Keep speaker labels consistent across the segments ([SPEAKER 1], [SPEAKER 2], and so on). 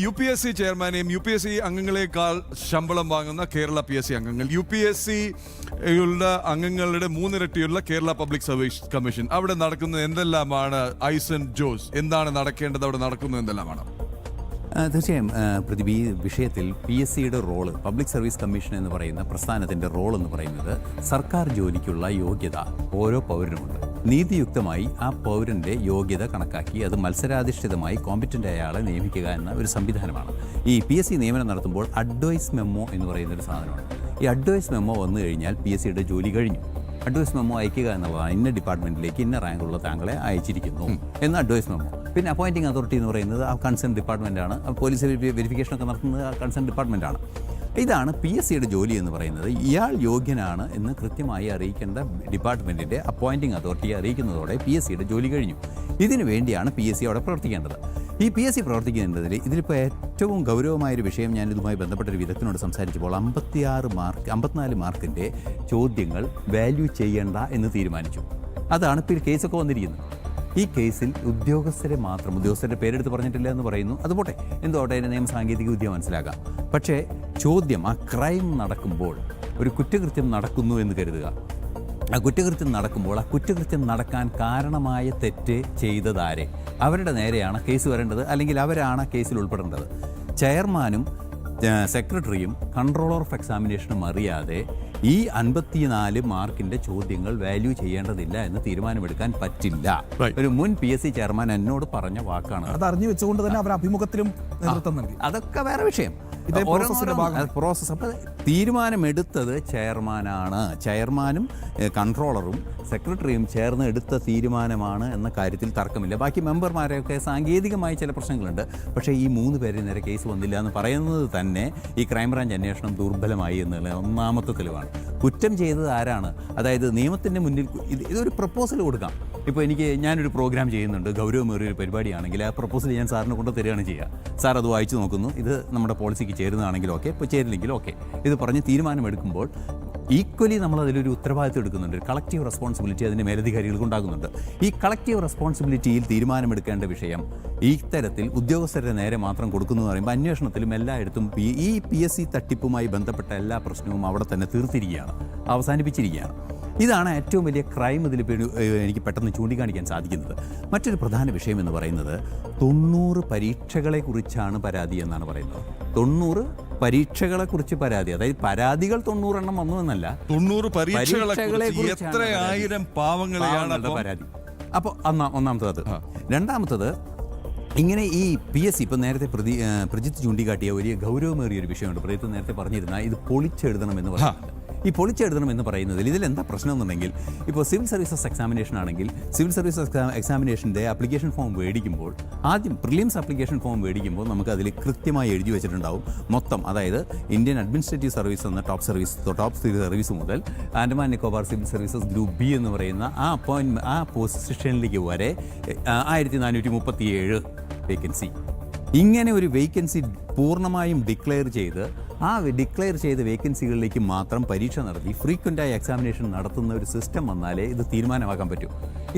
[SPEAKER 1] UPSC ചെയർമാനെയും UPSC അംഗങ്ങളെക്കാൾ ശമ്പളം വാങ്ങുന്ന Kerala PSC അംഗങ്ങൾ, UPSC അംഗങ്ങളുടെ 3 ഇരട്ടിയുള്ള കേരള പബ്ലിക് സർവീസ് കമ്മീഷൻ, അവിടെ നടക്കുന്നത് എന്തെല്ലാമാണ്? ഐസൻ ജോസ്, എന്താണ് നടക്കേണ്ടത്? അവിടെ നടക്കുന്നത് എന്തെല്ലാമാണ്?
[SPEAKER 2] തീർച്ചയായും പ്രതിഭ, ഈ വിഷയത്തിൽ PSCയുടെ റോള്, പബ്ലിക് സർവീസ് കമ്മീഷൻ എന്ന് പറയുന്ന പ്രസ്ഥാനത്തിൻ്റെ റോൾ എന്ന് പറയുന്നത് സർക്കാർ ജോലിക്കുള്ള യോഗ്യത ഓരോ പൗരനുമുണ്ട്. നീതിയുക്തമായി ആ പൗരൻ്റെ യോഗ്യത കണക്കാക്കി അത് മത്സരാധിഷ്ഠിതമായി കോമ്പറ്റൻ്റ് ആയ നിയമിക്കുക എന്ന ഒരു സംവിധാനമാണ്. ഈ PSC നിയമനം നടത്തുമ്പോൾ അഡ്വൈസ് മെമ്മോ എന്ന് പറയുന്നൊരു സാധനമാണ്. ഈ അഡ്വൈസ് മെമ്മോ വന്നു കഴിഞ്ഞാൽ PSCയുടെ ജോലി കഴിഞ്ഞു. അഡ്വൈസ് മെമ്മോ അയക്കുക എന്നുള്ളതാണ്. ഇന്ന ഡിപ്പാർട്ട്മെൻറ്റിലേക്ക് ഇന്ന റാങ്കുള്ള താങ്കളെ അയച്ചിരിക്കുന്നു എന്ന അഡ്വൈസ് മെമ്മോ. പിന്നെ അപ്പോയിൻറ്റിംഗ് അതോറിറ്റി എന്ന് പറയുന്നത് ആ കൺസേൺ ഡിപ്പാർട്ട്മെൻറ്റാണ്. പോലീസ് വെരിഫിക്കേഷനൊക്കെ നടത്തുന്നത് ആ കൺസേൺ ഡിപ്പാർട്ട്മെൻറ്റാണ്. ഇതാണ് PSCയുടെ ജോലി എന്ന് പറയുന്നത്. ഇയാൾ യോഗ്യനാണ് എന്ന് കൃത്യമായി അറിയിക്കേണ്ട ഡിപ്പാർട്ട്മെൻറ്റിൻ്റെ അപ്പോയിൻറ്റിംഗ് അതോറിറ്റിയെ അറിയിക്കുന്നതോടെ PSCയുടെ ജോലി കഴിഞ്ഞു. ഇതിനു വേണ്ടിയാണ് PSC അവിടെ പ്രവർത്തിക്കേണ്ടത്. ഈ PSC പ്രവർത്തിക്കുന്നതിൽ ഇതിലിപ്പോൾ ഏറ്റവും ഗൗരവമായൊരു വിഷയം, ഞാൻ ഇതുമായി ബന്ധപ്പെട്ടൊരു വിദഗ്ധനോട് സംസാരിച്ചപ്പോൾ 54 മാർക്കിൻ്റെ ചോദ്യങ്ങൾ വാല്യൂ ചെയ്യേണ്ട എന്ന് തീരുമാനിച്ചു. അതാണ് ഇപ്പോൾ കേസൊക്കെ വന്നിരിക്കുന്നത്. ഈ കേസിൽ ഉദ്യോഗസ്ഥരുടെ പേരെടുത്ത് പറഞ്ഞിട്ടില്ല എന്ന് പറയുന്നു. അതുപോട്ടെ, എന്തോട്ടെ, അതിൻ്റെ നിയമ സാങ്കേതിക വിദ്യ മനസ്സിലാക്കാം. പക്ഷേ ചോദ്യം, ആ ക്രൈം നടക്കുമ്പോൾ, ഒരു കുറ്റകൃത്യം നടക്കുന്നു എന്ന് കരുതുക. ആ കുറ്റകൃത്യം നടക്കുമ്പോൾ ആ കുറ്റകൃത്യം നടക്കാൻ കാരണമായ തെറ്റ് ചെയ്തതാരെ, അവരുടെ നേരെയാണ് കേസ് വരേണ്ടത്, അല്ലെങ്കിൽ അവരാണ് കേസിൽ ഉൾപ്പെടേണ്ടത്. ചെയർമാനും സെക്രട്ടറിയും കൺട്രോളർ ഓഫ് എക്സാമിനേഷനും അറിയാതെ ഈ 54 മാർക്കിൻ്റെ ചോദ്യങ്ങൾ വാല്യൂ ചെയ്യേണ്ടതില്ല എന്ന് തീരുമാനമെടുക്കാൻ പറ്റില്ല. ഒരു മുൻ PSC ചെയർമാൻ എന്നോട് പറഞ്ഞ വാക്കാണ്.
[SPEAKER 3] അത് അറിഞ്ഞു വെച്ചുകൊണ്ട് തന്നെ അവർ അഭിമുഖത്തിലും നേതൃത്വം നൽകി.
[SPEAKER 2] അതൊക്കെ വേറെ വിഷയം, പ്രോസസ്സ്. അപ്പോൾ തീരുമാനമെടുത്തത് ചെയർമാനാണ്. ചെയർമാനും കൺട്രോളറും സെക്രട്ടറിയും ചേർന്ന് എടുത്ത തീരുമാനമാണ് എന്ന കാര്യത്തിൽ തർക്കമില്ല. ബാക്കി മെമ്പർമാരെയൊക്കെ സാങ്കേതികമായി ചില പ്രശ്നങ്ങളുണ്ട്. പക്ഷേ ഈ 3 പേരിൽ നേരെ കേസ് വന്നില്ല എന്ന് പറയുന്നത് തന്നെ ഈ ക്രൈംബ്രാഞ്ച് അന്വേഷണം ദുർബലമായി എന്നുള്ള ഒന്നാമത്തെ തെളിവാണ്. കുറ്റം ചെയ്തത് ആരാണ്? അതായത് നിയമത്തിൻ്റെ മുന്നിൽ ഇതൊരു പ്രപ്പോസൽ കൊടുക്കാം. ഇപ്പോൾ ഞാനൊരു പ്രോഗ്രാം ചെയ്യുന്നുണ്ട്, ഗൗരവമേറിയൊരു പരിപാടിയാണെങ്കിൽ ആ പ്രപ്പോസൽ ഞാൻ സാറിന് കൊണ്ട് തരികയാണ് ചെയ്യുക. സാർ അത് വായിച്ചു നോക്കുന്നു, ഇത് നമ്മുടെ പോളിസിക്ക് ചേരുന്നതാണെങ്കിലും ഓക്കെ, ഇപ്പോൾ ചേരില്ലെങ്കിലും ഓക്കെ, ഇത് പറഞ്ഞ് തീരുമാനമെടുക്കുമ്പോൾ ഈക്വലി നമ്മളതിലൊരു ഉത്തരവാദിത്വം എടുക്കുന്നുണ്ട്. കളക്റ്റീവ് റെസ്പോൺസിബിലിറ്റി അതിൻ്റെ മേലധികാരികൾക്ക് ഉണ്ടാകുന്നുണ്ട്. ഈ കളക്റ്റീവ് റെസ്പോൺസിബിലിറ്റിയിൽ തീരുമാനമെടുക്കേണ്ട വിഷയം ഇത്തരത്തിൽ ഉദ്യോഗസ്ഥരുടെ നേരെ മാത്രം കൊടുക്കുന്നു എന്ന് പറയുമ്പോൾ അന്വേഷണത്തിലും എല്ലായിടത്തും ഈ PSC തട്ടിപ്പുമായി ബന്ധപ്പെട്ട എല്ലാ പ്രശ്നവും അവിടെ തന്നെ തീർത്തിരിക്കുകയാണ്, അവസാനിപ്പിച്ചിരിക്കുകയാണ്. ഇതാണ് ഏറ്റവും വലിയ ക്രൈം ഇതിൽ എനിക്ക് പെട്ടെന്ന് ചൂണ്ടിക്കാണിക്കാൻ സാധിക്കുന്നത്. മറ്റൊരു പ്രധാന വിഷയം എന്ന് പറയുന്നത് 90 പരീക്ഷകളെക്കുറിച്ചാണ് പരാതി എന്നാണ് പറയുന്നത്. 90 പരീക്ഷകളെക്കുറിച്ച് പരാതി, അതായത് പരാതികൾ 90 എണ്ണം വന്നു എന്നല്ല,
[SPEAKER 1] 90 പരീക്ഷകളെക്കുറിച്ച് എത്ര ആയിരം പാവങ്ങളെയാണ്
[SPEAKER 2] പരാതി. അപ്പോൾ ഒന്നാമത്തത് അത്. രണ്ടാമത്തത്, ഇങ്ങനെ ഈ PSC ഇപ്പോൾ നേരത്തെ പ്രജിത്ത് ചൂണ്ടിക്കാട്ടിയ വലിയ ഗൗരവമേറിയൊരു വിഷയമുണ്ട്. പ്രജിത്ത് നേരത്തെ പറഞ്ഞിരുന്ന ഇത് പൊളിച്ചെഴുതണമെന്ന് പറയുന്നത്. ഈ പൊളിച്ചെഴുതണം എന്ന് പറയുന്നതിൽ ഇതിലെന്താ പ്രശ്നം എന്നുണ്ടെങ്കിൽ, ഇപ്പോൾ സിവിൽ സർവീസസ് എക്സാമിനേഷൻ ആണെങ്കിൽ സിവിൽ സർവീസസ് എക്സാമിനേഷൻ്റെ ആപ്ലിക്കേഷൻ ഫോം മേടിക്കുമ്പോൾ, ആദ്യം പ്രിലിംസ് ആപ്ലിക്കേഷൻ ഫോം മേടിക്കുമ്പോൾ നമുക്ക് അതിൽ കൃത്യമായി എഴുതി വെച്ചിട്ടുണ്ടാവും മൊത്തം. അതായത് ഇന്ത്യൻ അഡ്മിനിസ്ട്രേറ്റീവ് സർവീസ് എന്ന ടോപ്പ് സർവീസ് മുതൽ Andaman Nicobar civil services group B എന്ന് പറയുന്ന ആ പൊസിഷനിലേക്ക് വരെ 1437 വേക്കൻസി. ഇങ്ങനെ ഒരു വേക്കൻസി പൂർണ്ണമായും ഡിക്ലെയർ ചെയ്ത് ആ ഡിക്ലെയർ ചെയ്ത വേക്കൻസികളിലേക്ക് മാത്രം പരീക്ഷ നടത്തി ഫ്രീക്വൻ്റായി എക്സാമിനേഷൻ നടത്തുന്ന ഒരു സിസ്റ്റം വന്നാലേ ഇത് തീരുമാനമാക്കാൻ പറ്റൂ.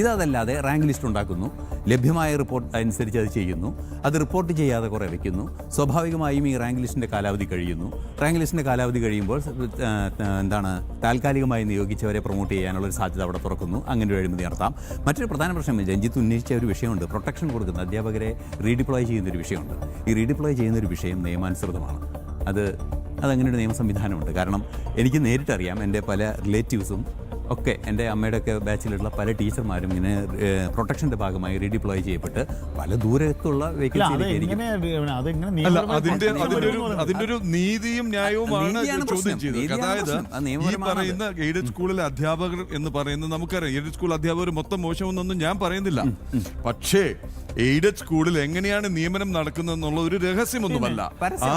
[SPEAKER 2] ഇതല്ലാതെ റാങ്ക് ലിസ്റ്റ് ഉണ്ടാക്കുന്നു, ലഭ്യമായ റിപ്പോർട്ട് അനുസരിച്ച് അത് ചെയ്യുന്നു, അത് റിപ്പോർട്ട് ചെയ്യാതെ കുറേ വയ്ക്കുന്നു. സ്വാഭാവികമായും ഈ റാങ്ക് ലിസ്റ്റിൻ്റെ കാലാവധി കഴിയുന്നു. റാങ്ക് ലിസ്റ്റിൻ്റെ കാലാവധി കഴിയുമ്പോൾ താൽക്കാലികമായി നിയോഗിച്ചവരെ പ്രൊമോട്ട് ചെയ്യാനുള്ളൊരു സാധ്യത അവിടെ തുറക്കുന്നു. അങ്ങനെ ഒരു അഴിമതി നടത്താം. മറ്റൊരു പ്രധാന പ്രശ്നം രഞ്ജിത്ത് ഉന്നയിച്ച ഒരു വിഷയമുണ്ട്. പ്രൊട്ടക്ഷൻ കൊടുക്കുന്ന അധ്യാപകരെ റീഡിപ്ലോയ് ചെയ്യുന്നൊരു വിഷയമുണ്ട്. ഈ റീഡിപ്ലോയ് ചെയ്യുന്നൊരു വിഷയം നിയമാനുസൃതമാണ്. അതങ്ങനെ ഒരു നിയമ സംവിധാനമുണ്ട്. കാരണം എനിക്ക് നേരിട്ടറിയാം, എൻ്റെ പല റിലേറ്റീവ്സും ഒക്കെ, എൻ്റെ അമ്മയുടെയൊക്കെ ബാച്ചിലുള്ള പല ടീച്ചർമാരും ഇങ്ങനെ പ്രൊട്ടക്ഷൻ്റെ ഭാഗമായി റീഡിപ്ലോയ് ചെയ്യപ്പെട്ട് പല ദൂരത്തുള്ള വേക്കൻസിയിലേക്ക്.
[SPEAKER 1] അതിന്റെ ഒരു നീതിയും ന്യായവുമാണ് ചോദ്യം ചെയ്തത്. അതായത് ഈ പറയുന്ന എയ്ഡഡ് സ്കൂളിലെ അധ്യാപകർ എന്ന് പറയുന്നത് നമുക്കറിയാം, എയ്ഡഡ് സ്കൂൾ അധ്യാപകർ മൊത്തം മോശമെന്നൊന്നും ഞാൻ പറയുന്നില്ല. പക്ഷേ എയ്ഡഡ് സ്കൂളിൽ എങ്ങനെയാണ് നിയമനം നടക്കുന്നത് എന്നുള്ള ഒരു രഹസ്യമൊന്നുമല്ല.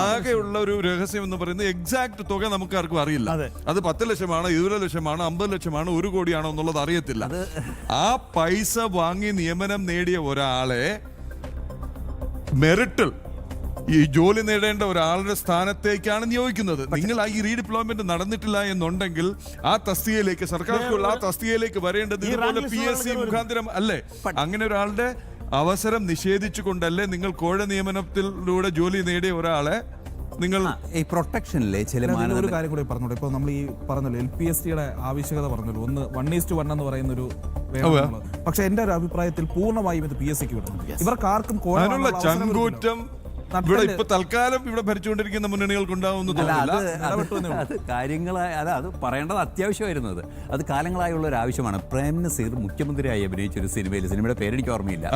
[SPEAKER 1] ആകെയുള്ള ഒരു രഹസ്യം എന്ന് പറയുന്നത് എക്സാക്ട് തുക നമുക്ക് ആർക്കും അറിയില്ല. അത് 10 ലക്ഷമാണോ, 20 ലക്ഷമാണോ, 50 ലക്ഷമാണോ, 1 കോടിയാണോ എന്നുള്ളത് അറിയത്തില്ല. ആ പൈസ വാങ്ങി നിയമനം നേടിയ ഒരാളെ മെറിറ്റിൽ ഈ ജോലി നേടേണ്ട ഒരാളുടെ സ്ഥാനത്തേക്കാണ് നിയോഗിക്കുന്നത്. നിങ്ങൾ ഈ റീഡിപ്ലോയ്മെന്റ് നടന്നിട്ടില്ല എന്നുണ്ടെങ്കിൽ ആ തസ്തികയിലേക്ക്, സർക്കാർ സ്കൂളിൽ ആ തസ്തികയിലേക്ക് വരേണ്ടത് ഇതുപോലെ PSC മുഖാന്തരം അല്ലേ? അങ്ങനെ ഒരാളുടെ അവസരം നിഷേധിച്ചുകൊണ്ടല്ലേ നിങ്ങൾ കോഴ നിയമനത്തിലൂടെ ജോലി നേടിയ ഒരാളെ നിങ്ങൾ
[SPEAKER 2] ഈ പ്രൊട്ടക്ഷനിലെ ചില
[SPEAKER 3] ഒരു
[SPEAKER 2] മാനദണ്ഡ
[SPEAKER 3] കാര്യം കൂടി പറഞ്ഞോട്ടെ. ഇപ്പൊ നമ്മൾ ഈ പറഞ്ഞല്ലോ LPSTയുടെ ആവശ്യകത പറഞ്ഞല്ലോ, 1:1 എന്ന് പറയുന്ന ഒരു പക്ഷെ എന്റെ ഒരു അഭിപ്രായത്തിൽ പൂർണ്ണമായും ഇത് PSCക്ക് വിടണം. ഇവർക്ക് ആർക്കും
[SPEAKER 1] അതിനുള്ള ചങ്കൂറ്റം ഇവിടെ ഇപ്പൊ തൽക്കാലം ഇവിടെ ഭരിച്ചുകൊണ്ടിരിക്കുന്ന മുന്നണികൾക്ക് ഉണ്ടാവുന്ന
[SPEAKER 2] അത് കാര്യങ്ങളായ അത് പറയേണ്ടത് അത്യാവശ്യമായിരുന്നത്. അത് കാലങ്ങളായുള്ള ഒരു ആവശ്യമാണ്. പ്രേം നസീർ മുഖ്യമന്ത്രിയായി അഭിനയിച്ച ഒരു സിനിമയുടെ പേരെനിക്ക് ഓർമ്മയില്ല.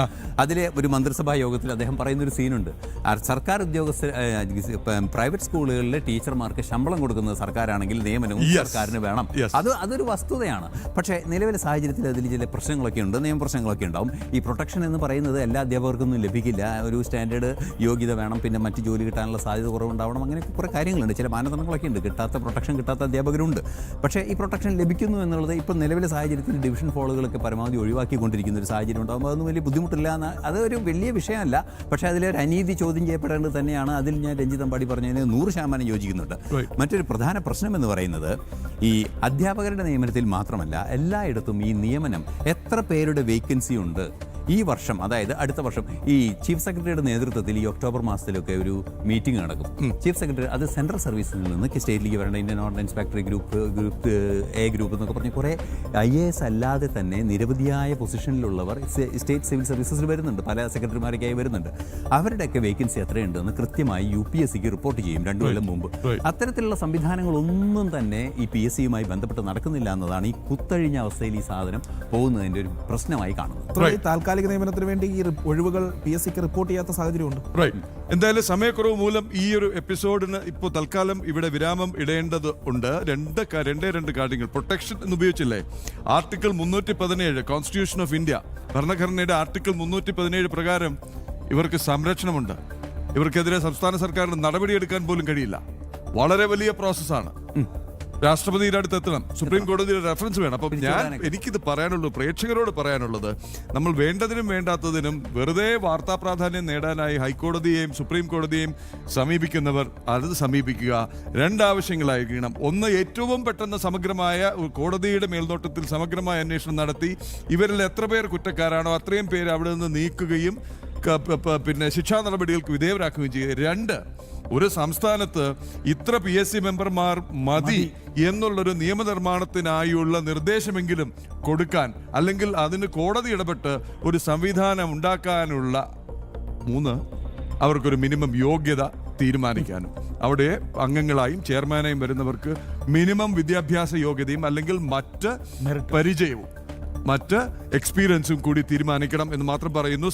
[SPEAKER 2] അതിലെ ഒരു മന്ത്രിസഭാ യോഗത്തിൽ അദ്ദേഹം പറയുന്ന ഒരു സീനുണ്ട്. സർക്കാർ ഉദ്യോഗസ്ഥ പ്രൈവറ്റ് സ്കൂളുകളിലെ ടീച്ചർമാർക്ക് ശമ്പളം കൊടുക്കുന്നത് സർക്കാരാണെങ്കിൽ നിയമനവും സർക്കാരിന് വേണം. അതൊരു വസ്തുതയാണ്. പക്ഷേ നിലവിലെ സാഹചര്യത്തിൽ അതിൽ ചില പ്രശ്നങ്ങളൊക്കെ ഉണ്ട്, നിയമപ്രശ്നങ്ങളൊക്കെ ഉണ്ടാവും. ഈ പ്രൊട്ടക്ഷൻ എന്ന് പറയുന്നത് എല്ലാ അധ്യാപകർക്കൊന്നും ലഭിക്കില്ല. ഒരു സ്റ്റാൻഡേർഡ് യോഗ്യത വേണം, പിന്നെ മറ്റ് ജോലി കിട്ടാനുള്ള സാധ്യത കുറവുണ്ടാവണം. അങ്ങനെ കുറേ കാര്യങ്ങളുണ്ട്, ചില മാനദണ്ഡങ്ങളൊക്കെ ഉണ്ട്. പ്രൊട്ടക്ഷൻ കിട്ടാത്ത അധ്യാപകരുണ്ട്. പക്ഷേ ഈ പ്രൊട്ടക്ഷൻ ലഭിക്കുന്നു എന്നുള്ളത് ഇപ്പോൾ നിലവിലെ സാഹചര്യത്തിൽ ഡിവിഷൻ ഫോളുകളൊക്കെ പരമാവധി ഒഴിവാക്കിക്കൊണ്ടിരിക്കുന്ന ഒരു സാഹചര്യം ഉണ്ടാകുമ്പോൾ അതൊന്നും വലിയ ബുദ്ധിമുട്ടില്ല എന്ന്, അതൊരു വലിയ വിഷയമല്ല. പക്ഷേ അതിലൊരു അനീതി ചോദ്യം ചെയ്യപ്പെടേണ്ടത് തന്നെയാണ്. അതിൽ ഞാൻ രഞ്ജിത്ത് അമ്പാടി പറഞ്ഞതിന് 100% യോജിക്കുന്നുണ്ട്. മറ്റൊരു പ്രധാന പ്രശ്നം എന്ന് പറയുന്നത് ഈ അധ്യാപകരുടെ നിയമനത്തിൽ മാത്രമല്ല, എല്ലായിടത്തും ഈ നിയമനം എത്ര പേരുടെ വേക്കൻസി ഉണ്ട് ഈ വർഷം, അതായത് അടുത്ത വർഷം ഈ ചീഫ് സെക്രട്ടറിയുടെ നേതൃത്വത്തിൽ ഈ ഒക്ടോബർ മാസത്തിലൊക്കെ ഒരു മീറ്റിംഗ് നടക്കും. ചീഫ് സെക്രട്ടറി അത് സെൻട്രൽ സർവീസിൽ നിന്ന് സ്റ്റേറ്റിലേക്ക് വരേണ്ട Indian ordinance inspector group A group എന്നൊക്കെ പറഞ്ഞ് കുറേ IAS അല്ലാതെ തന്നെ നിരവധിയായ പൊസിഷനിലുള്ളവർ സ്റ്റേറ്റ് സിവിൽ സർവീസസിൽ വരുന്നുണ്ട്, പല സെക്രട്ടറിമാരൊക്കെയായി വരുന്നുണ്ട്. അവരുടെയൊക്കെ വേക്കൻസി എത്രയുണ്ടെന്ന് കൃത്യമായി UPSCക്ക് റിപ്പോർട്ട് ചെയ്യും 2 കൊല്ലം മുമ്പ്. അത്തരത്തിലുള്ള സംവിധാനങ്ങളൊന്നും തന്നെ ഈ PSCയുമായി ബന്ധപ്പെട്ട് നടക്കുന്നില്ല എന്നതാണ് ഈ കുത്തഴിഞ്ഞ അവസ്ഥയിൽ ഈ സാധനം പോകുന്നതിൻ്റെ ഒരു പ്രശ്നമായി കാണുന്നത്.
[SPEAKER 3] താൽക്കാലിക നിയമനത്തിന് വേണ്ടി ഈ ഒഴിവുകൾ PSCക്ക് റിപ്പോർട്ട് ചെയ്യാത്ത സാഹചര്യമുണ്ട്.
[SPEAKER 1] എന്തായാലും സമയക്കുറവ് മൂലം ഈ ഒരു എപ്പിസോഡിന് ഇപ്പോൾ തൽക്കാലം ഇവിടെ വിരാമം ഇടേണ്ടത് ഉണ്ട്. രണ്ട് കാര്യങ്ങൾ. പ്രൊട്ടക്ഷൻ എന്ന് ഉപയോഗിച്ചില്ലേ, ആർട്ടിക്കിൾ 317 കോൺസ്റ്റിറ്റ്യൂഷൻ ഓഫ് ഇന്ത്യ, ഭരണഘടനയുടെ ആർട്ടിക്കിൾ 317 പ്രകാരം ഇവർക്ക് സംരക്ഷണമുണ്ട്. ഇവർക്കെതിരെ സംസ്ഥാന സർക്കാരിന് നടപടിയെടുക്കാൻ പോലും കഴിയില്ല. വളരെ വലിയ പ്രോസസ്സാണ്. രാഷ്ട്രപതിയുടെ അടുത്ത് എത്തണം, സുപ്രീം കോടതിയുടെ റെഫറൻസ് വേണം. അപ്പം എനിക്കിത് പറയാനുള്ളൂ, പ്രേക്ഷകരോട് പറയാനുള്ളത്, നമ്മൾ വേണ്ടതിനും വേണ്ടാത്തതിനും വെറുതെ വാർത്താ പ്രാധാന്യം നേടാനായി ഹൈക്കോടതിയെയും സുപ്രീം കോടതിയെയും സമീപിക്കുന്നവർ അത് സമീപിക്കുക. 2 ആവശ്യങ്ങളായിരിക്കണം. ഒന്ന്, ഏറ്റവും പെട്ടെന്ന് സമഗ്രമായ കോടതിയുടെ മേൽനോട്ടത്തിൽ സമഗ്രമായ അന്വേഷണം നടത്തി ഇവരിൽ എത്ര പേർ കുറ്റക്കാരാണോ അത്രയും പേര് അവിടെ നിന്ന് നീക്കുകയും പിന്നെ ശിക്ഷാ നടപടികൾക്ക് വിധേയരാക്കുകയും ചെയ്യുക. 2, ഒരു സംസ്ഥാനത്ത് ഇത്ര PSC മെമ്പർമാർ മതി എന്നുള്ളൊരു നിയമനിർമ്മാണത്തിനായുള്ള നിർദ്ദേശമെങ്കിലും കൊടുക്കാൻ, അല്ലെങ്കിൽ അതിന് കോടതി ഇടപെട്ട് ഒരു സംവിധാനം ഉണ്ടാക്കാനുള്ള 3, അവർക്കൊരു മിനിമം യോഗ്യത തീരുമാനിക്കാനും. അവിടെ അംഗങ്ങളായും ചെയർമാനായും വരുന്നവർക്ക് മിനിമം വിദ്യാഭ്യാസ യോഗ്യതയും അല്ലെങ്കിൽ മറ്റ് പരിചയവും മറ്റ് എക്സ്പീരിയൻസും കൂടി തീരുമാനിക്കണം എന്ന് മാത്രം പറയുന്നു.